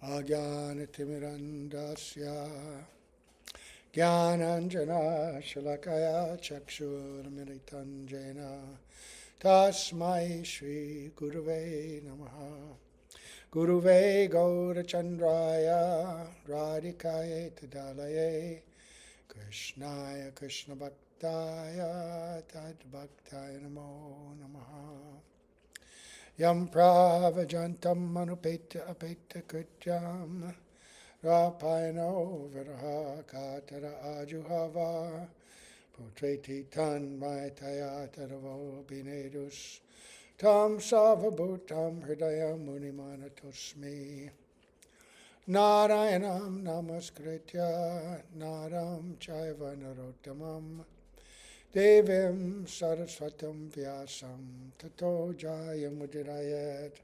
Ajnanatimirandasya Jnananjana Shalakaya Chakshurmilitan Jena Tasmai Shri Guruve Namaha Guruve Gaurachandraya Radhikaye Tadalaye Krishnaya Krishna Bhaktaya Tad Bhaktaya Namo Namaha Yam Pravajantam Manupeta Apeta Krityam Rapayano Viraha Katara Ajuhava Putreti Tan Maitaya Taravo Binedus Tam Savabhutam Hridaya Munimanatosmi Narayanam Namaskritya Naram Chaiva Narottamam Devim Saraswatam Vyasam Tato Jayamudirayat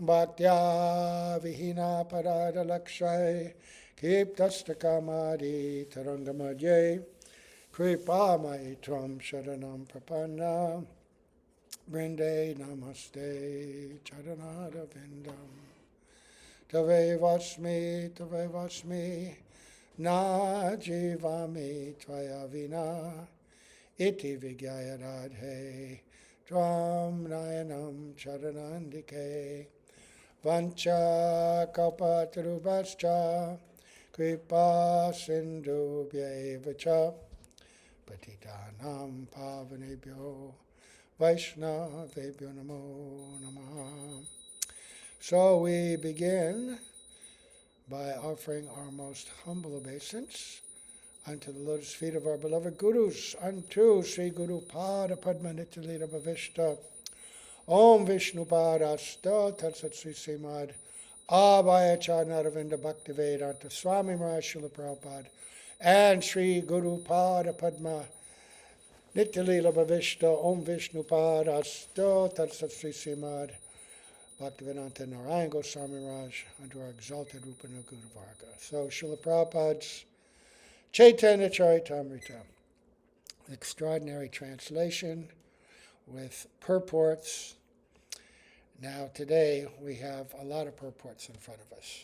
Bhaktya Vihina Parada Lakshay Kiptastakamadi Tarangamadye Kripa Maitram Sharanam Prapanna Brinde Namaste Charanada Vindam Tave Vasmi Na Jivami Tvaya Vina Iti Vigyaya Radhe Tvam Nayanam Charanandike Vancha Kalpatarubhascha Kripa Sindhubhya Vacha Patitanam Pavanebhyo Vaishnavebhyo Namo Namaha. So we begin by offering our most humble obeisance unto the lotus feet of our beloved Gurus, unto Sri Guru Pada Padma Nityalila Bhavishta, Om Vishnu Padasta, Tatsat Sri Srimad Abhaya Charnaravinda Bhaktivedanta Swami Maharaj Srila Prabhupada, and Sri Guru Pada Padma Nityalila Bhavishta, Om Vishnu Padasta, Tatsat Sri Srimad Bhaktivedanta Narayan Goswami Maharaj, unto our exalted Rupana Guru Varga. So Srila Prabhupada's Chaitanya Caritamrta, extraordinary translation with purports. Now today we have a lot of purports in front of us.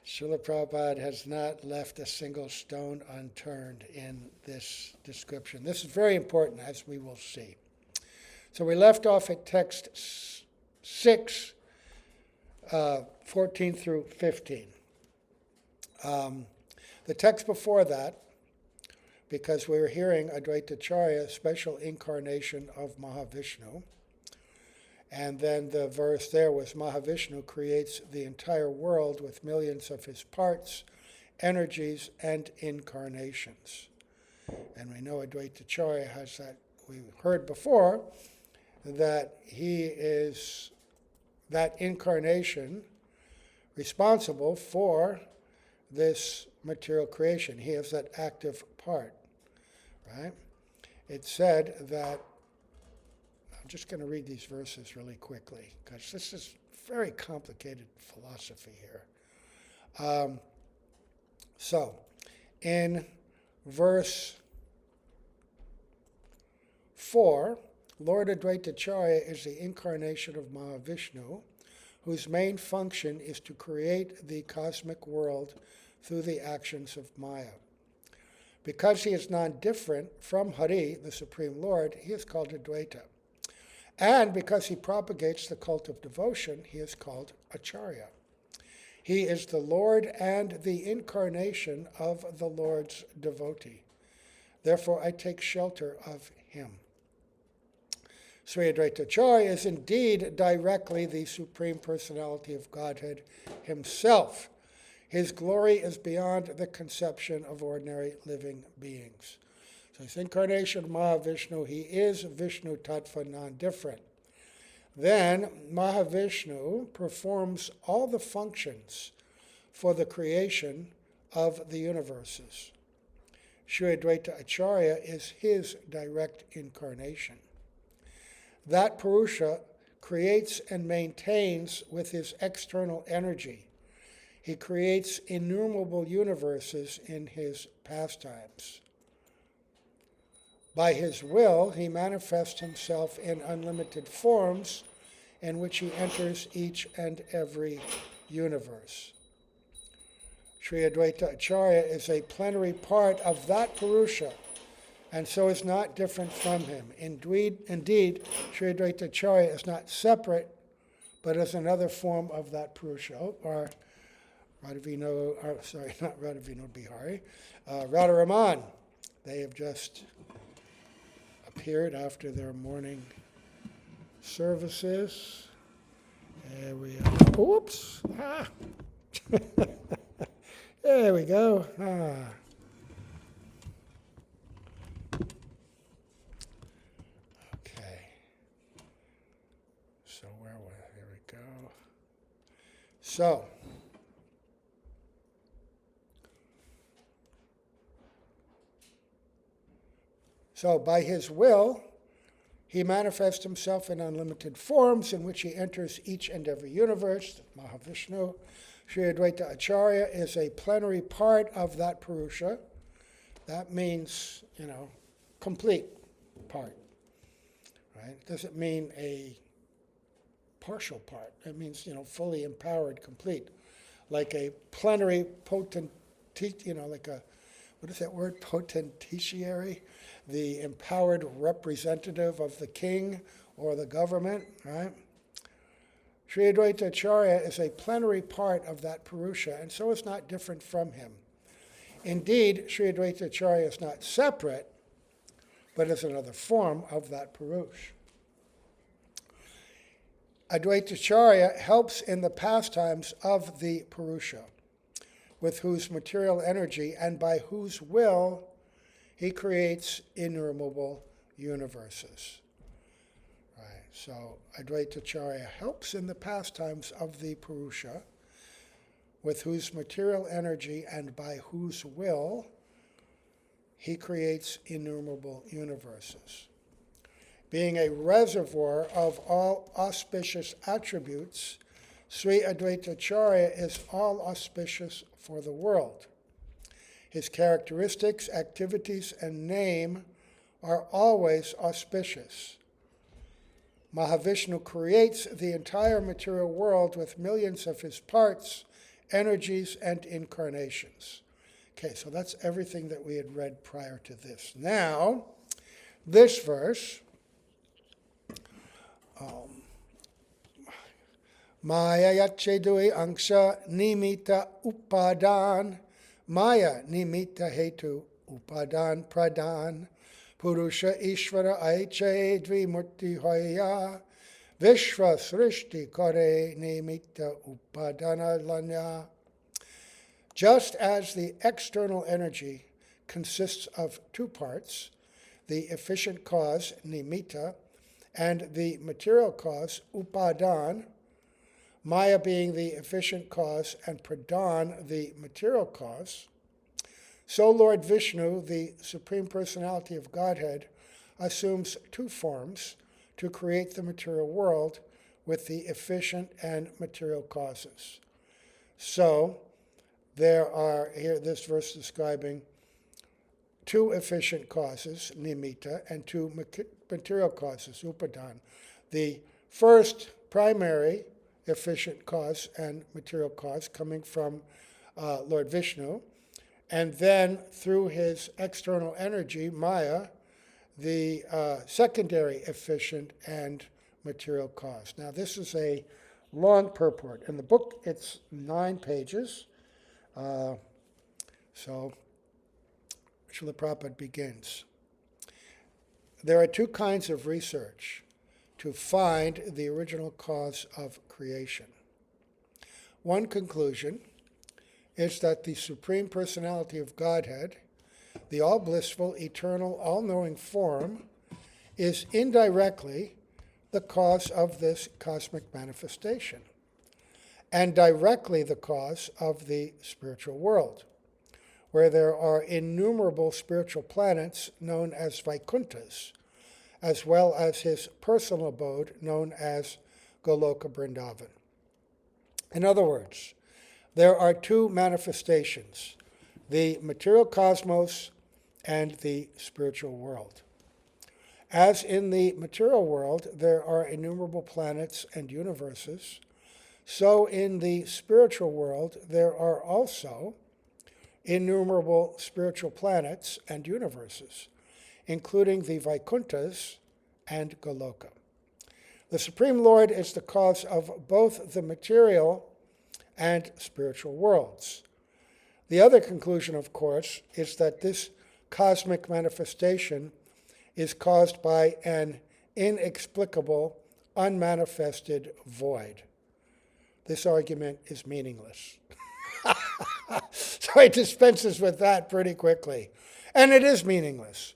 Srila Prabhupada has not left a single stone unturned in this description. This is very important, as we will see. So we left off at text 6, 14 through 15. The text before that, because we were hearing Advaitacharya, special incarnation of Mahavishnu, and then the verse there was Mahavishnu creates the entire world with millions of his parts, energies, and incarnations. And we know Advaitacharya has that, we heard before, that he is that incarnation responsible for this material creation. He has that active part, right? It said that, I'm just going to read these verses really quickly, because this is very complicated philosophy here. So, in verse 4, Lord Advaitacharya is the incarnation of Mahavishnu, whose main function is to create the cosmic world through the actions of Maya. Because he is non-different from Hari, the Supreme Lord, he is called Advaita. And because he propagates the cult of devotion, he is called Acharya. He is the Lord and the incarnation of the Lord's devotee. Therefore, I take shelter of him. Sri Advaitacharya is indeed directly the Supreme Personality of Godhead himself. His glory is beyond the conception of ordinary living beings. So his incarnation of Mahavishnu, he is Vishnu Tattva, non-different. Then Mahavishnu performs all the functions for the creation of the universes. Sri Advaita Acharya is his direct incarnation. That Purusha creates and maintains with his external energy. He creates innumerable universes in his pastimes. By his will, he manifests himself in unlimited forms in which he enters each and every universe. Sri Advaita Acharya is a plenary part of that Purusha, and so is not different from him. Indeed, Sri Advaita Acharya is not separate, but is another form of that Purusha. Or Radhavino, not Radhavino Bihari, Radharaman. They have just appeared after their morning services. There we are. Oops. Ah. There we go. Ah. Okay. So where was it? Here we go. So by his will, he manifests himself in unlimited forms in which he enters each and every universe, Mahavishnu. Sri Advaita Acharya is a plenary part of that Purusha. That means, complete part. Right? It doesn't mean a partial part. It means, fully empowered, complete. Like a plenary potent, like a, what is that word? Potentiary? The empowered representative of the king or the government, right? Sri Advaita Acharya is a plenary part of that Purusha, and so is not different from him. Indeed, Sri Advaita Acharya is not separate, but is another form of that Purusha. Advaita Acharya helps in the pastimes of the Purusha, with whose material energy and by whose will he creates innumerable universes. Right. So Advaita Acharya helps in the pastimes of the Purusha, with whose material energy and by whose will he creates innumerable universes. Being a reservoir of all auspicious attributes, Sri Advaita Acharya is all auspicious for the world. His characteristics, activities, and name are always auspicious. Mahavishnu creates the entire material world with millions of his parts, energies, and incarnations. Okay, so that's everything that we had read prior to this. Now, this verse, Maya yachedui angsha nimita upadan, Maya nimita hetu upadan pradhan, Purusha Ishvara aiche dvimurti hoya, Vishva srishti kare nimita upadana lanya. Just as the external energy consists of two parts, the efficient cause, nimitta, and the material cause, upadan, Maya being the efficient cause and pradhan the material cause, so Lord Vishnu, the Supreme Personality of Godhead, assumes two forms to create the material world with the efficient and material causes. So there are, here this verse describing two efficient causes, nimitta, and two material causes, upadan. The first primary efficient cause and material cause coming from Lord Vishnu, and then through his external energy, Maya, the secondary efficient and material cause. Now this is a long purport. In the book it's 9 pages. So Srila Prabhupada begins. There are two kinds of research to find the original cause of creation. One conclusion is that the Supreme Personality of Godhead, the all-blissful, eternal, all-knowing form, is indirectly the cause of this cosmic manifestation, and directly the cause of the spiritual world, where there are innumerable spiritual planets known as Vaikunthas, as well as his personal abode known as Goloka Vrindavan. In other words, there are two manifestations, the material cosmos and the spiritual world. As in the material world, there are innumerable planets and universes, so in the spiritual world, there are also innumerable spiritual planets and universes, including the Vaikunthas and Goloka. The Supreme Lord is the cause of both the material and spiritual worlds. The other conclusion, of course, is that this cosmic manifestation is caused by an inexplicable, unmanifested void. This argument is meaningless. So he dispenses with that pretty quickly. And it is meaningless.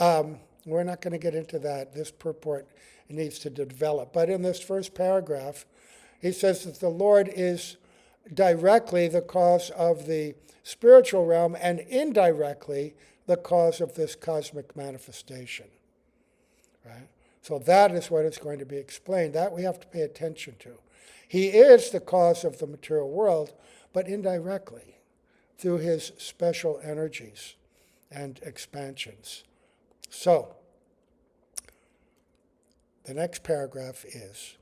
We're not going to get into that. This purport needs to develop. But in this first paragraph, he says that the Lord is directly the cause of the spiritual realm and indirectly the cause of this cosmic manifestation. Right? So that is what is going to be explained. That we have to pay attention to. He is the cause of the material world, but indirectly through his special energies and expansions. So, the next paragraph is,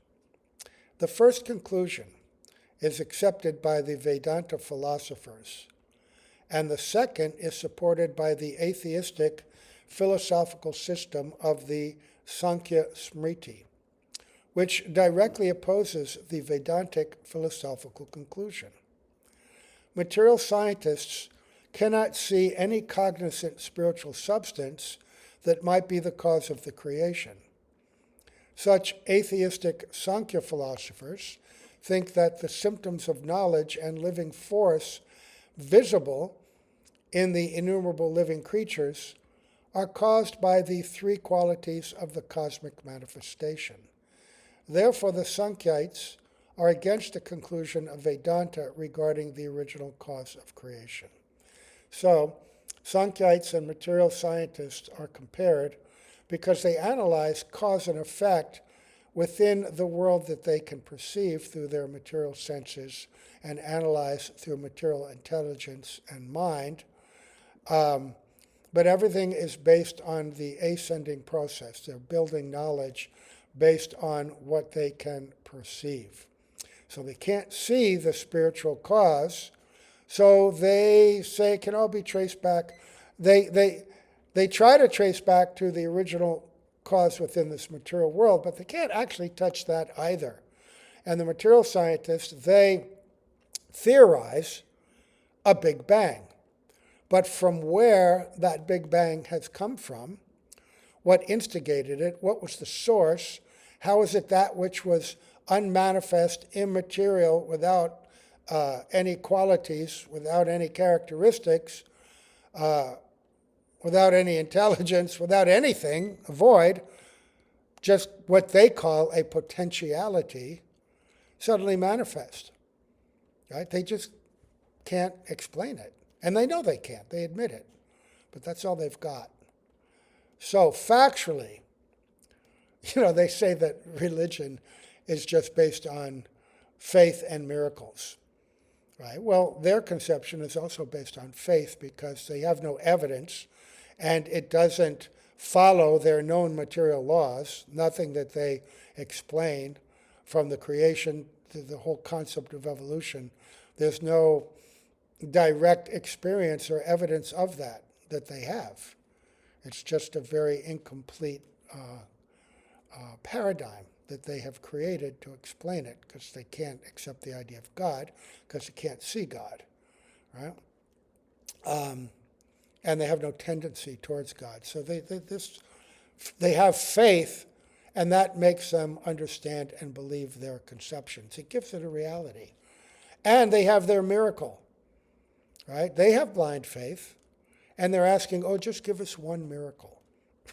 the first conclusion is accepted by the Vedanta philosophers, and the second is supported by the atheistic philosophical system of the Sankhya Smriti, which directly opposes the Vedantic philosophical conclusion. Material scientists cannot see any cognizant spiritual substance that might be the cause of the creation. Such atheistic Sankhya philosophers think that the symptoms of knowledge and living force visible in the innumerable living creatures are caused by the three qualities of the cosmic manifestation. Therefore, the Sankhites are against the conclusion of Vedanta regarding the original cause of creation. So, Sankhites and material scientists are compared because they analyze cause and effect within the world that they can perceive through their material senses and analyze through material intelligence and mind. But everything is based on the ascending process. They're building knowledge based on what they can perceive. So they can't see the spiritual cause, so they say it can all be traced back. They try to trace back to the original cause within this material world, but they can't actually touch that either. And the material scientists, they theorize a Big Bang. But from where that Big Bang has come from, what instigated it, what was the source, how is it that which was unmanifest, immaterial, without any qualities, without any characteristics, without any intelligence, without anything, a void, just what they call a potentiality, suddenly manifest. Right? They just can't explain it. And they know they can't. They admit it. But that's all they've got. So factually, they say that religion is just based on faith and miracles. Right? Well, their conception is also based on faith because they have no evidence and it doesn't follow their known material laws, nothing that they explain from the creation to the whole concept of evolution. There's no direct experience or evidence of that they have. It's just a very incomplete paradigm that they have created to explain it because they can't accept the idea of God because they can't see God, right? And they have no tendency towards God. So they have faith, and that makes them understand and believe their conceptions. It gives it a reality. And they have their miracle, right? They have blind faith, and they're asking, just give us one miracle,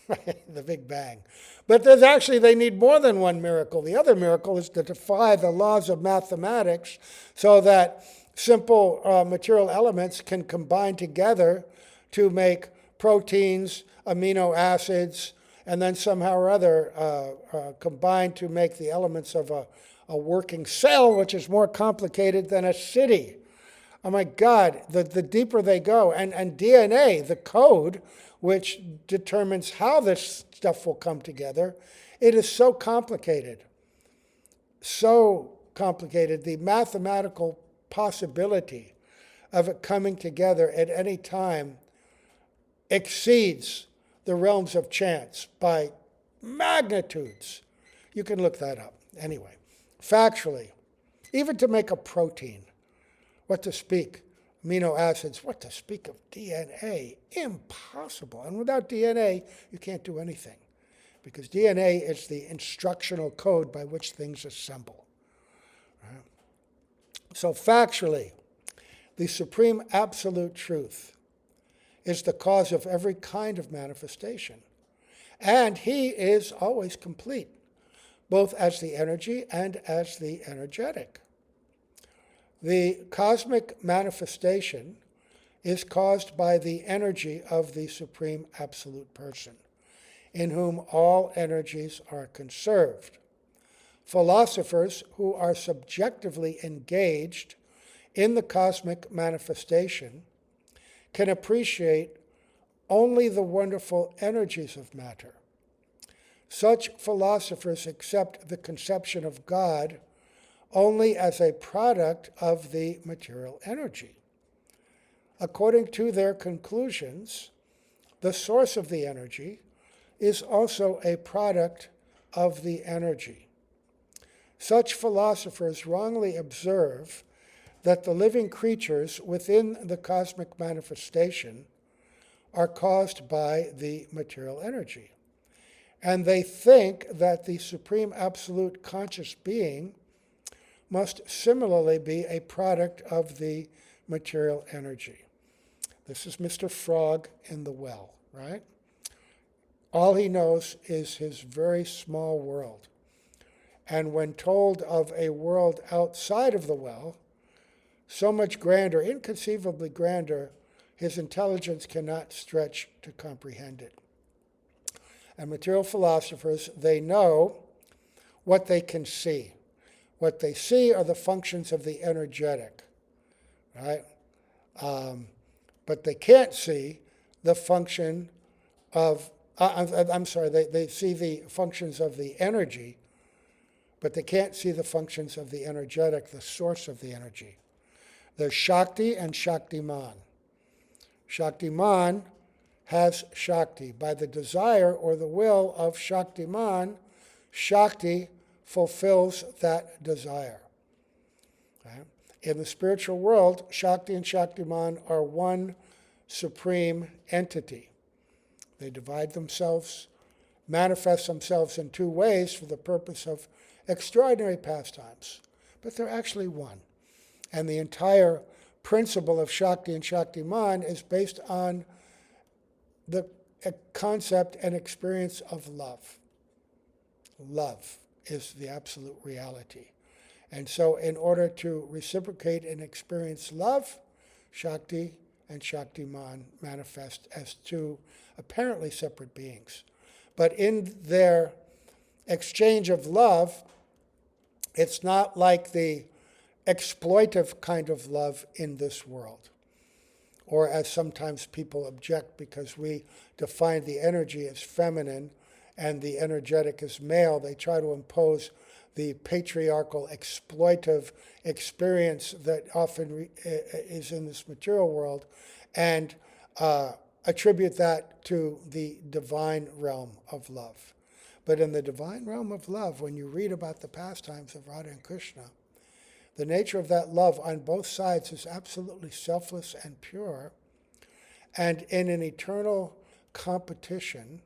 right? The Big Bang. But they need more than one miracle. The other miracle is to defy the laws of mathematics so that simple material elements can combine together to make proteins, amino acids, and then somehow or other combine to make the elements of a working cell, which is more complicated than a city. Oh my God, the deeper they go. And DNA, the code, which determines how this stuff will come together, it is so complicated. So complicated. The mathematical possibility of it coming together at any time exceeds the realms of chance by magnitudes. You can look that up. Anyway, factually, even to make a protein, what to speak, amino acids, what to speak of DNA, impossible. And without DNA, you can't do anything, because DNA is the instructional code by which things assemble. Right? So factually, the supreme absolute truth is the cause of every kind of manifestation. And he is always complete, both as the energy and as the energetic. The cosmic manifestation is caused by the energy of the Supreme Absolute Person, in whom all energies are conserved. Philosophers who are subjectively engaged in the cosmic manifestation can appreciate only the wonderful energies of matter. Such philosophers accept the conception of God only as a product of the material energy. According to their conclusions, the source of the energy is also a product of the energy. Such philosophers wrongly observe that the living creatures within the cosmic manifestation are caused by the material energy. And they think that the Supreme Absolute Conscious Being must similarly be a product of the material energy. This is Mr. Frog in the well, right? All he knows is his very small world. And when told of a world outside of the well, so much grander, inconceivably grander, his intelligence cannot stretch to comprehend it. And material philosophers, they know what they can see. What they see are the functions of the energetic, right? But they can't see the function of, they see the functions of the energy, but they can't see the functions of the energetic, the source of the energy. There's Shakti and Shaktiman. Shaktiman has Shakti. By the desire or the will of Shaktiman, Shakti fulfills that desire. Okay? In the spiritual world, Shakti and Shaktiman are one supreme entity. They divide themselves, manifest themselves in two ways for the purpose of extraordinary pastimes, but they're actually one. And the entire principle of Shakti and Shaktiman is based on the concept and experience of love. Love is the absolute reality. And so in order to reciprocate and experience love, Shakti and Shaktiman manifest as two apparently separate beings. But in their exchange of love, it's not like the exploitive kind of love in this world. Or as sometimes people object, because we define the energy as feminine and the energetic as male, they try to impose the patriarchal exploitive experience that often is in this material world and attribute that to the divine realm of love. But in the divine realm of love, when you read about the pastimes of Radha and Krishna, the nature of that love on both sides is absolutely selfless and pure, and in an eternal competition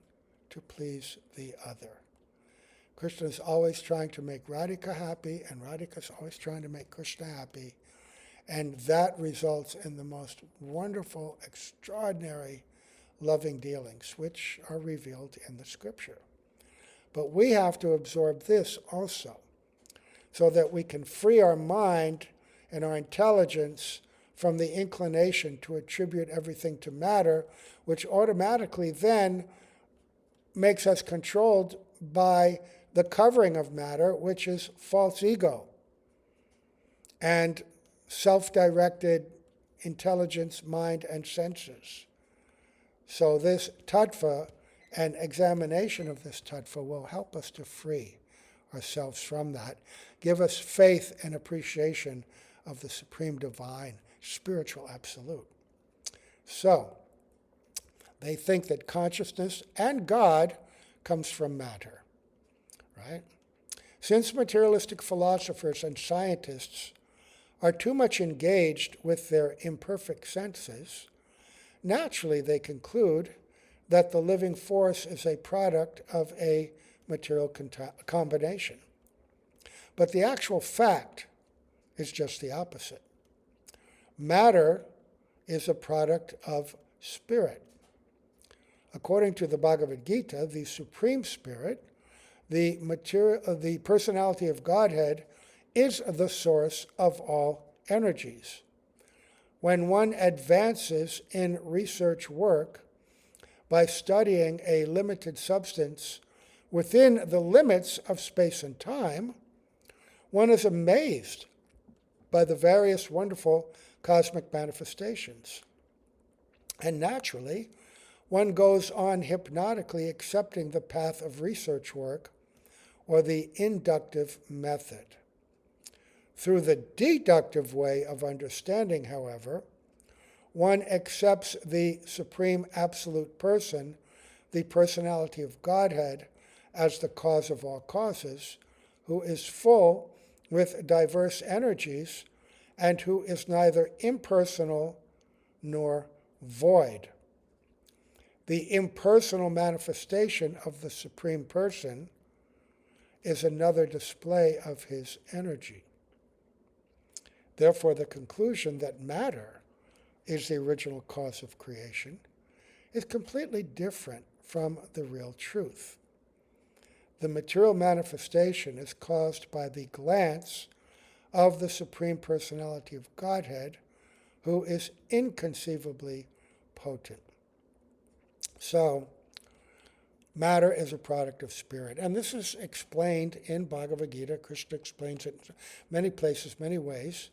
to please the other. Krishna is always trying to make Radhika happy, and Radhika is always trying to make Krishna happy, and that results in the most wonderful, extraordinary, loving dealings, which are revealed in the scripture. But we have to absorb this also, so that we can free our mind and our intelligence from the inclination to attribute everything to matter, which automatically then makes us controlled by the covering of matter, which is false ego and self-directed intelligence, mind, and senses. So this tattva and examination of this tattva will help us to free ourselves from that, give us faith and appreciation of the supreme divine, spiritual absolute. So, they think that consciousness and God comes from matter, right? Since materialistic philosophers and scientists are too much engaged with their imperfect senses, naturally they conclude that the living force is a product of a material combination. But the actual fact is just the opposite. Matter is a product of spirit. According to the Bhagavad Gita, the Supreme Spirit, the personality of Godhead, is the source of all energies. When one advances in research work by studying a limited substance within the limits of space and time, one is amazed by the various wonderful cosmic manifestations. And naturally, one goes on hypnotically accepting the path of research work or the inductive method. Through the deductive way of understanding, however, one accepts the Supreme Absolute Person, the personality of Godhead, as the cause of all causes, who is full with diverse energies and who is neither impersonal nor void. The impersonal manifestation of the Supreme Person is another display of his energy. Therefore, the conclusion that matter is the original cause of creation is completely different from the real truth. The material manifestation is caused by the glance of the Supreme Personality of Godhead, who is inconceivably potent. So, matter is a product of spirit. And this is explained in Bhagavad Gita. Krishna explains it in many places, many ways,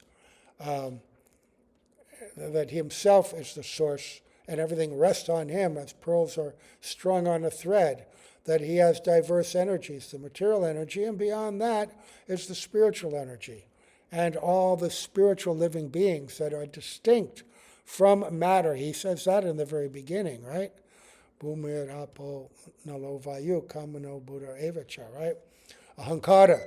that he himself is the source and everything rests on him as pearls are strung on a thread, that he has diverse energies, the material energy, and beyond that is the spiritual energy, and all the spiritual living beings that are distinct from matter. He says that in the very beginning, right? Bhumir apo nalo vayu kamano buddha evacha, right? Ahankara,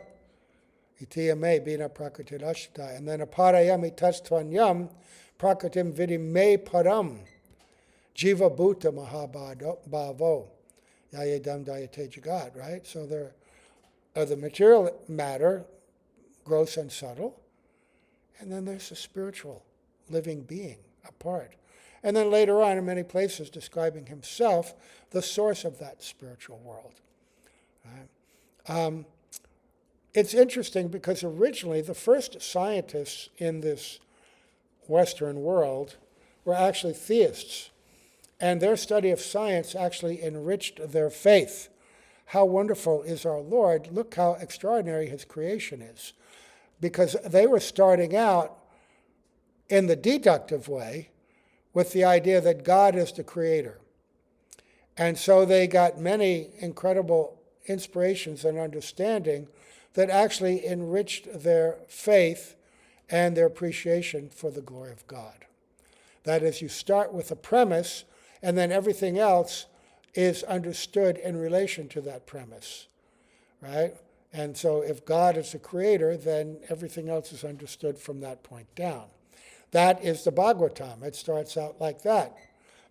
itiyame bina prakritirashita, and then aparayami tastvanyam prakritim vidim me param, jiva bhuta mahabhavo, yayedam dayate jagat, right? So there are the material matter, gross and subtle, and then there's the spiritual living being apart. And then later on, in many places, describing himself, the source of that spiritual world. Right? It's interesting because originally the first scientists in this Western world were actually theists. And their study of science actually enriched their faith. How wonderful is our Lord. Look how extraordinary his creation is. Because they were starting out in the deductive way with the idea that God is the creator. And so they got many incredible inspirations and understanding that actually enriched their faith and their appreciation for the glory of God. That is, you start with a premise, and then everything else is understood in relation to that premise, right? And so if God is the creator, then everything else is understood from that point down. That is the Bhagavatam. It starts out like that.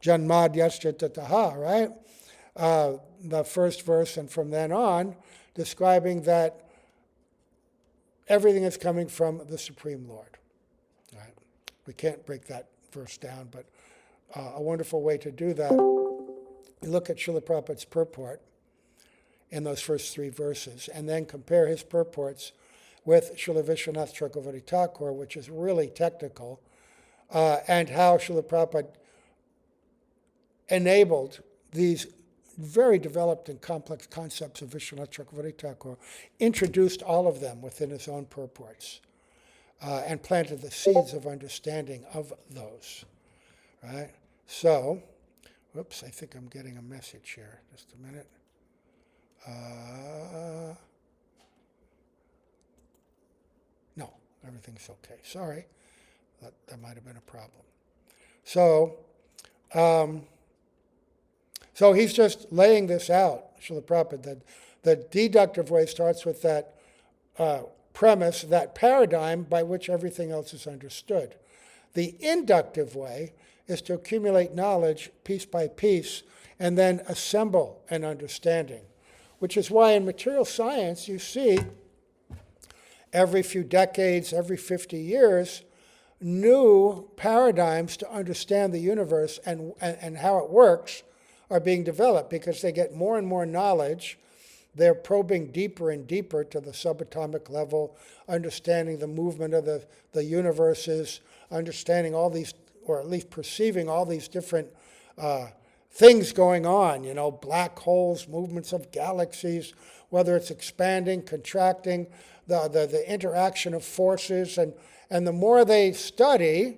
Janmadyasya tataha, right? The first verse, and from then on, describing that everything is coming from the Supreme Lord. Right? We can't break that verse down, but a wonderful way to do that. You look at Srila Prabhupada's purport in those first three verses, and then compare his purports with Srila Vishwanath Chakravarti Thakur, which is really technical, and how Srila Prabhupada enabled these very developed and complex concepts of Vishwanath Chakravarti Thakur, introduced all of them within his own purports. and planted the seeds of understanding of those. Right? So, whoops, I think I'm getting a message here. Just a minute. No, everything's okay. Sorry. That might have been a problem. So, so he's just laying this out, Srila Prabhupada, that the deductive way starts with that premise, that paradigm by which everything else is understood. The inductive way is to accumulate knowledge piece by piece and then assemble an understanding, which is why in material science you see every few decades, every 50 years, new paradigms to understand the universe and how it works are being developed because they get more and more knowledge. They're probing deeper and deeper to the subatomic level, understanding the movement of the universes, understanding all these, or at least perceiving all these different things going on, black holes, movements of galaxies, whether it's expanding, contracting, the interaction of forces. And the more they study,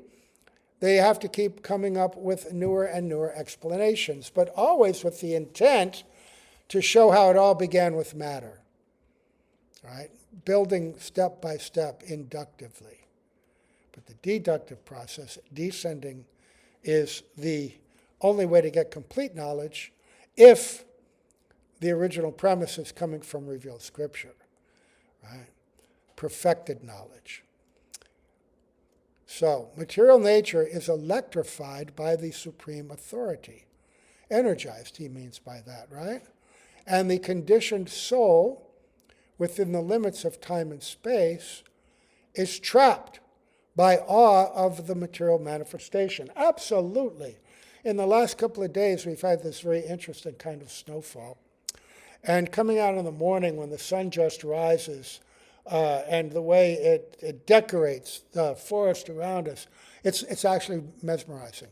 they have to keep coming up with newer and newer explanations, but always with the intent to show how it all began with matter, right? Building step by step inductively. But the deductive process, descending, is the only way to get complete knowledge if the original premise is coming from revealed scripture, right? Perfected knowledge. So, material nature is electrified by the supreme authority. Energized, he means by that, right? And the conditioned soul, within the limits of time and space, is trapped by awe of the material manifestation. Absolutely. In the last couple of days, we've had this very interesting kind of snowfall. And coming out in the morning when the sun just rises, and the way it decorates the forest around us, it's actually mesmerizing.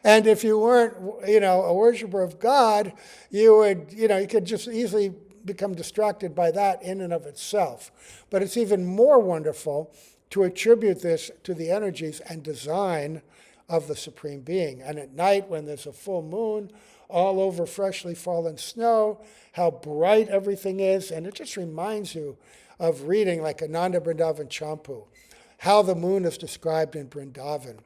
And if you weren't, a worshiper of God, you could just easily become distracted by that in and of itself. But it's even more wonderful to attribute this to the energies and design of the Supreme Being. And at night, when there's a full moon, all over freshly fallen snow, how bright everything is. And it just reminds you of reading like Ananda Vrindavan Champu, how the moon is described in Vrindavan,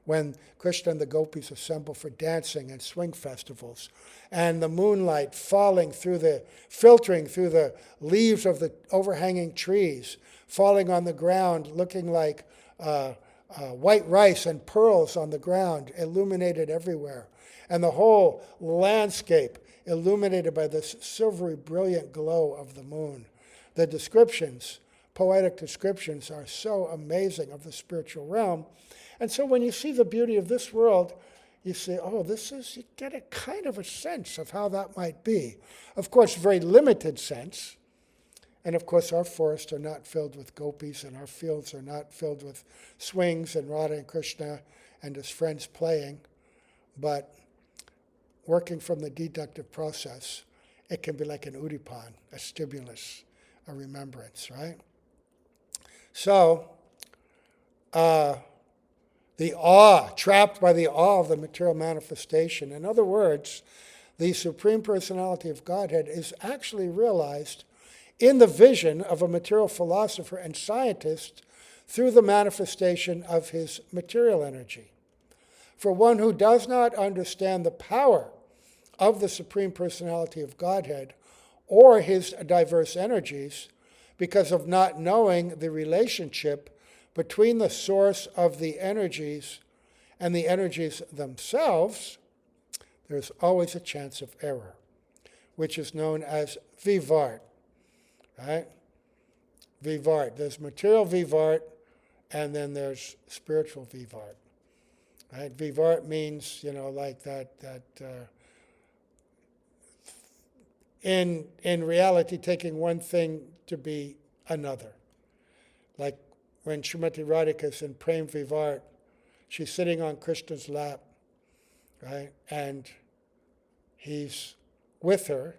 when Krishna and the gopis assemble for dancing and swing festivals, and the moonlight filtering through the leaves of the overhanging trees, falling on the ground, looking like white rice and pearls on the ground, illuminated everywhere. And the whole landscape illuminated by this silvery, brilliant glow of the moon. The descriptions, poetic descriptions, are so amazing of the spiritual realm. And so when you see the beauty of this world, you say, you get a kind of a sense of how that might be. Of course, very limited sense. And of course, our forests are not filled with gopis, and our fields are not filled with swings and Radha and Krishna and his friends playing. But working from the deductive process, it can be like an udipan, a stimulus, a remembrance, right? So, the awe, trapped by the awe of the material manifestation. In other words, the Supreme Personality of Godhead is actually realized in the vision of a material philosopher and scientist through the manifestation of his material energy. For one who does not understand the power of the Supreme Personality of Godhead or his diverse energies, because of not knowing the relationship between the source of the energies and the energies themselves, there's always a chance of error, which is known as vivart, right? Vivart. There's material vivart, and then there's spiritual vivart. Right? Vivart means, like that in reality taking one thing to be another. Like when Srimati Radhika is in Prem Vivart, she's sitting on Krishna's lap, right? And he's with her,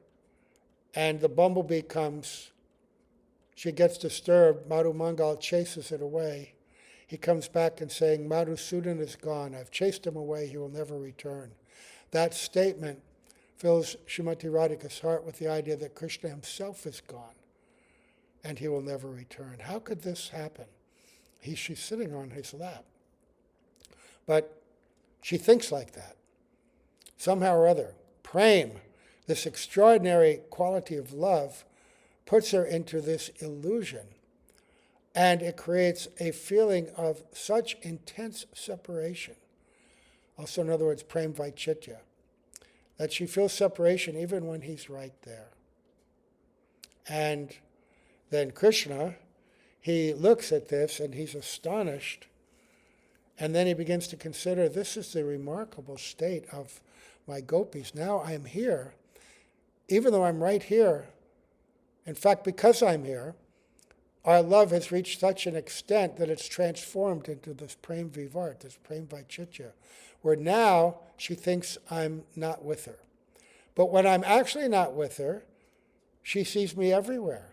and the bumblebee comes she gets disturbed. Madhu Mangal chases it away. He comes back and saying, Madhusudan is gone. I've chased him away. He will never return. That statement fills Srimati Radhika's heart with the idea that Krishna himself is gone and he will never return. How could this happen? She's sitting on his lap. But she thinks like that. Somehow or other, prem, this extraordinary quality of love, puts her into this illusion. And it creates a feeling of such intense separation. Also, in other words, prem vaichitya, that she feels separation even when he's right there. And then Krishna, he looks at this and he's astonished. And then he begins to consider, this is the remarkable state of my gopis. Now I'm here, even though I'm right here. In fact, because I'm here, our love has reached such an extent that it's transformed into this prem vivart, this prem vaichitya, where now she thinks I'm not with her. But when I'm actually not with her, she sees me everywhere.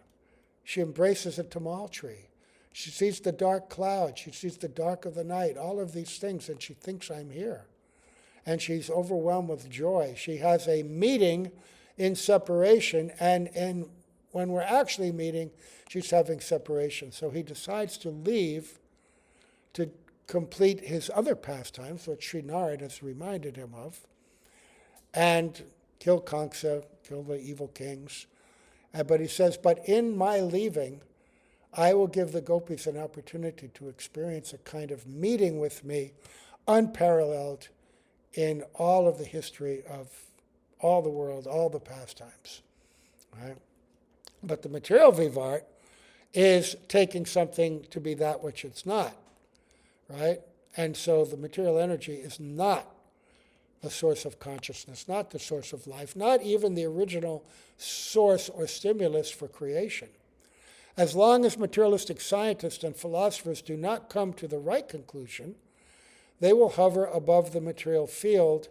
She embraces a tamal tree. She sees the dark cloud. She sees the dark of the night, all of these things, and she thinks I'm here. And she's overwhelmed with joy. She has a meeting in separation, and when we're actually meeting, she's having separation. So he decides to leave to complete his other pastimes, which Sri Narad has reminded him of, and kill Kamsa, kill the evil kings. But he says, but in my leaving, I will give the gopis an opportunity to experience a kind of meeting with me, unparalleled in all of the history of all the world, all the pastimes. Right? But the material vivart is taking something to be that which it's not. Right? And so the material energy is not the source of consciousness, not the source of life, not even the original source or stimulus for creation. As long as materialistic scientists and philosophers do not come to the right conclusion, they will hover above the material field,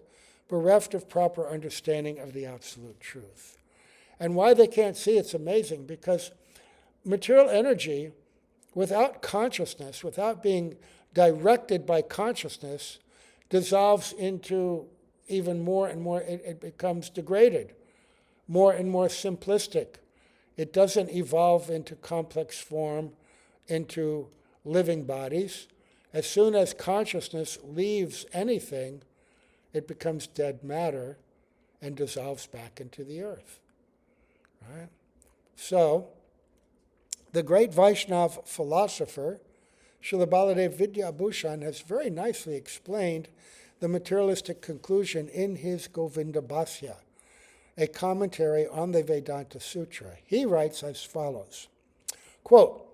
bereft of proper understanding of the absolute truth. And why they can't see it's amazing, because material energy, without consciousness, without being directed by consciousness, dissolves into even more and more, it becomes degraded, more and more simplistic. It doesn't evolve into complex form, into living bodies. As soon as consciousness leaves anything, it becomes dead matter and dissolves back into the earth. Right? So, the great Vaishnava philosopher, Srila Baladev Vidyabhushan, has very nicely explained the materialistic conclusion in his Govinda Bhasya, a commentary on the Vedanta Sutra. He writes as follows, quote,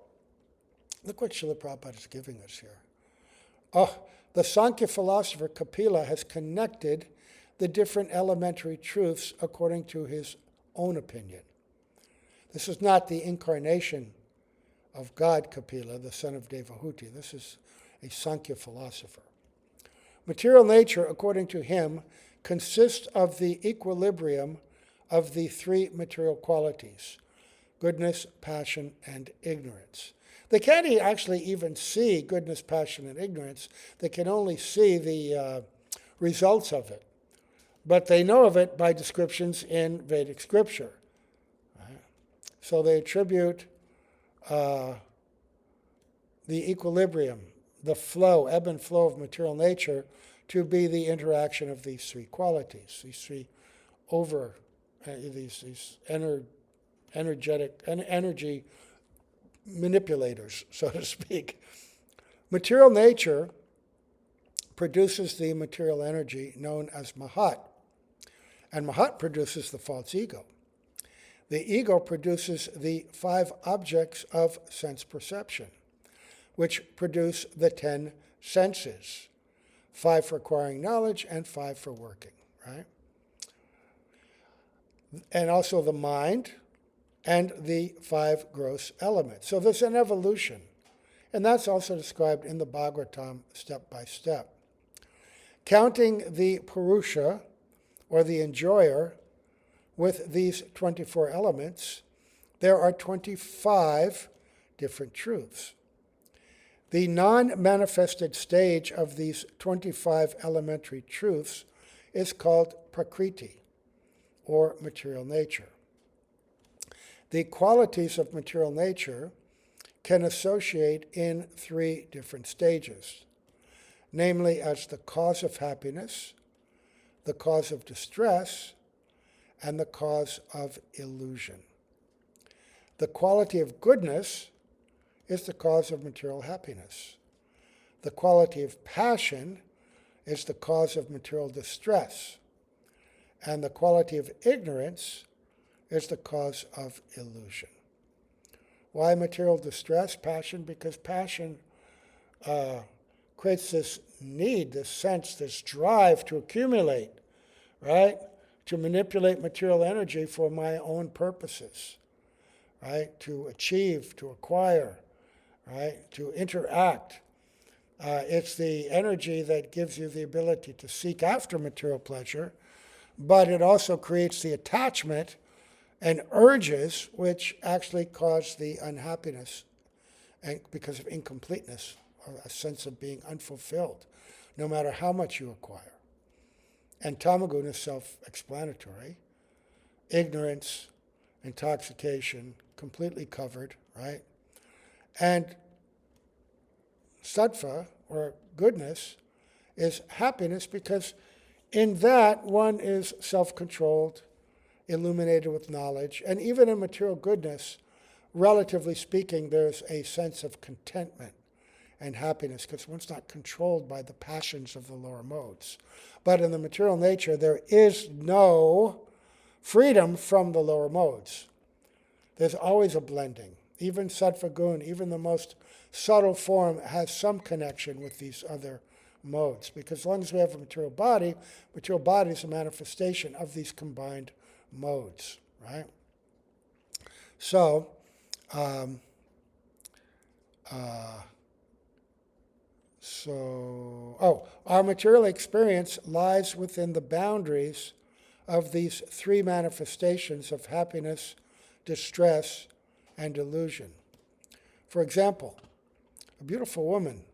look what Srila Prabhupada is giving us here. The Sankhya philosopher Kapila has connected the different elementary truths according to his own opinion. This is not the incarnation of God Kapila, the son of Devahuti. This is a Sankhya philosopher. Material nature, according to him, consists of the equilibrium of the three material qualities, goodness, passion, and ignorance. They can't actually even see goodness, passion, and ignorance. They can only see the results of it. But they know of it by descriptions in Vedic scripture. Right? So they attribute the equilibrium, the flow, ebb and flow of material nature to be the interaction of these three qualities, these three these energy manipulators, so to speak. Material nature produces the material energy known as Mahat, and Mahat produces the false ego. The ego produces the 5 objects of sense perception, which produce the 10 senses, 5 for acquiring knowledge and 5 for working, right? And also the mind and the 5 gross elements. So there's an evolution. And that's also described in the Bhagavatam step by step. Counting the Purusha, or the enjoyer, with these 24 elements, there are 25 different truths. The non-manifested stage of these 25 elementary truths is called Prakriti, or material nature. The qualities of material nature can associate in 3 different stages, namely as the cause of happiness, the cause of distress, and the cause of illusion. The quality of goodness is the cause of material happiness. The quality of passion is the cause of material distress. And the quality of ignorance is the cause of illusion. Why material distress? Passion, because passion creates this need, this sense, this drive to accumulate, right? To manipulate material energy for my own purposes, right? To achieve, to acquire, right? To interact. It's the energy that gives you the ability to seek after material pleasure, but it also creates the attachment and urges which actually cause the unhappiness and because of incompleteness, or a sense of being unfulfilled, no matter how much you acquire. And Tamaguna is self-explanatory. Ignorance, intoxication, completely covered, right? And sattva, or goodness, is happiness because in that one is self-controlled, illuminated with knowledge, and even in material goodness, relatively speaking, there's a sense of contentment and happiness because one's not controlled by the passions of the lower modes. But in the material nature, there is no freedom from the lower modes. There's always a blending. Even sattva gun, even the most subtle form, has some connection with these other modes. Because as long as we have a material body is a manifestation of these combined modes, right? So, our material experience lies within the boundaries of these 3 manifestations of happiness, distress, and illusion. For example, a beautiful woman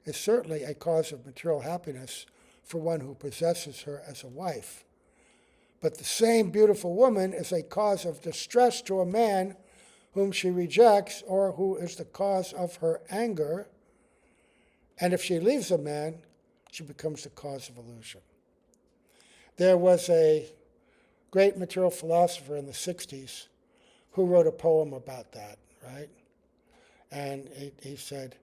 is certainly a cause of material happiness for one who possesses her as a wife. But the same beautiful woman is a cause of distress to a man whom she rejects or who is the cause of her anger. And if she leaves a man, she becomes the cause of illusion. There was a great material philosopher in the 60s who wrote a poem about that, right? And he said,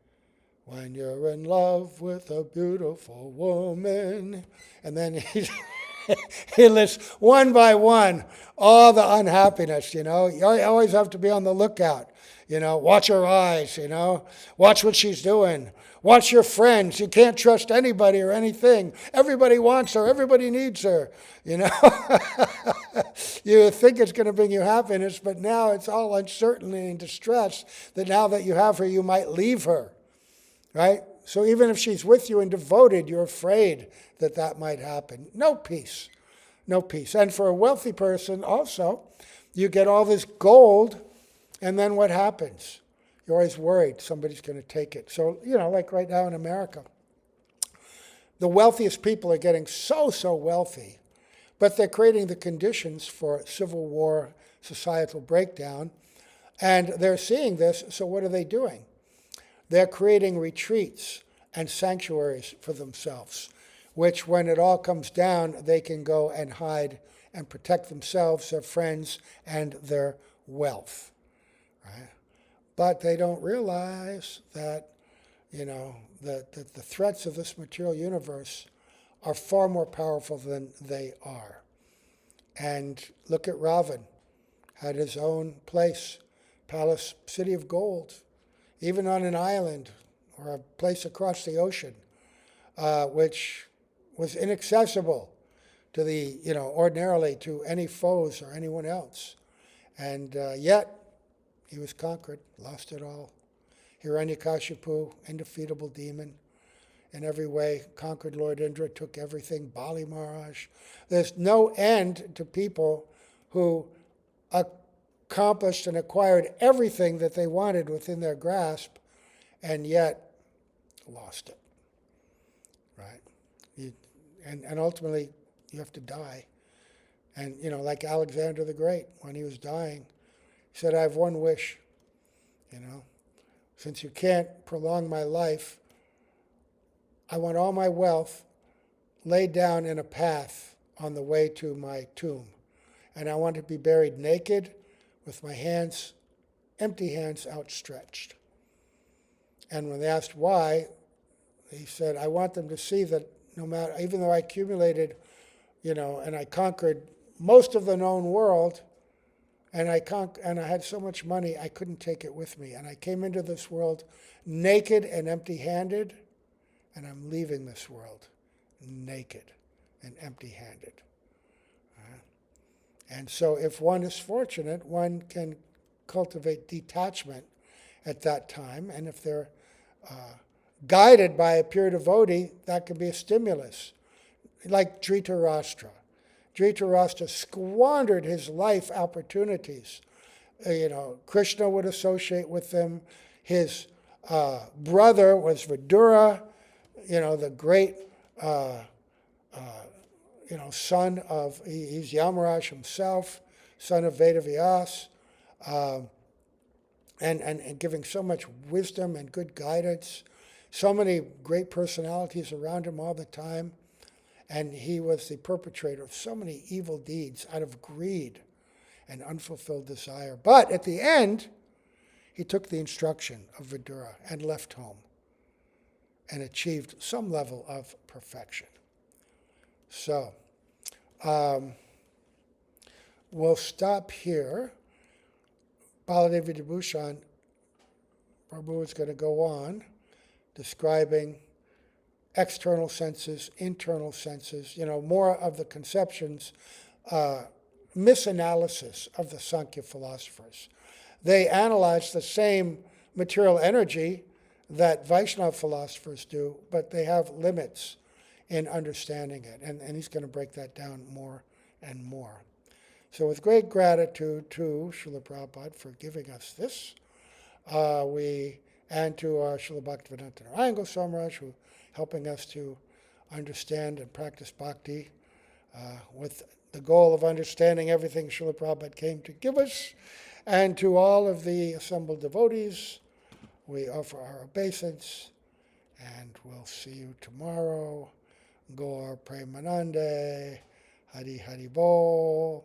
when you're in love with a beautiful woman, and then he lists one by one all the unhappiness, you know. You always have to be on the lookout, you know. Watch her eyes, you know. Watch what she's doing. Watch your friends. You can't trust anybody or anything. Everybody wants her. Everybody needs her, you know. You think it's going to bring you happiness, but now it's all uncertainty and distress that now that you have her, you might leave her, right? So even if she's with you and devoted, you're afraid that that might happen. No peace. No peace. And for a wealthy person also, you get all this gold, and then what happens? You're always worried somebody's going to take it. So, you know, like right now in America, the wealthiest people are getting so wealthy, but they're creating the conditions for civil war, societal breakdown, and they're seeing this, so what are they doing? They're creating retreats and sanctuaries for themselves, which when it all comes down, they can go and hide and protect themselves, their friends, and their wealth. Right? But they don't realize that, you know, that the threats of this material universe are far more powerful than they are. And look at Ravan, had his own place, palace, city of gold, even on an island or a place across the ocean, which was inaccessible to the, you know, ordinarily to any foes or anyone else. And yet, he was conquered, lost it all. Hiranyakashipu, indefeatable demon, in every way, conquered Lord Indra, took everything, Bali Maharaj. There's no end to people who accomplished and acquired everything that they wanted within their grasp, and yet lost it, right? And ultimately, you have to die. And, like Alexander the Great, when he was dying, he said, I have one wish, since you can't prolong my life, I want all my wealth laid down in a path on the way to my tomb. And I want to be buried naked with my hands, empty hands outstretched. And when they asked why, he said, I want them to see that no matter, even though I accumulated, and I conquered most of the known world, and I had so much money, I couldn't take it with me. And I came into this world naked and empty-handed, and I'm leaving this world naked and empty-handed. And so if one is fortunate, one can cultivate detachment at that time. And if they're guided by a pure devotee, that can be a stimulus. Like Dhritarashtra. Dhritarashtra squandered his life opportunities. Krishna would associate with them. His brother was Vidura, the great, son of, he's Yamaraj himself, son of Vedavyas, and giving so much wisdom and good guidance. So many great personalities around him all the time. And he was the perpetrator of so many evil deeds out of greed and unfulfilled desire. But at the end, he took the instruction of Vidura and left home and achieved some level of perfection. So, we'll stop here. Baladevi Vibhushan, Prabhu is going to go on describing external senses, internal senses, more of the conceptions, misanalysis of the Sankhya philosophers. They analyze the same material energy that Vaishnava philosophers do, but they have limits in understanding it. And he's going to break that down more and more. So with great gratitude to Srila Prabhupada for giving us this, and to Srila Bhaktivedanta Narayan Goswami Maharaj, who helping us to understand and practice bhakti with the goal of understanding everything Srila Prabhupada came to give us. And to all of the assembled devotees, we offer our obeisance, and we'll see you tomorrow. Gaur Premanande, Hari Hari Bol.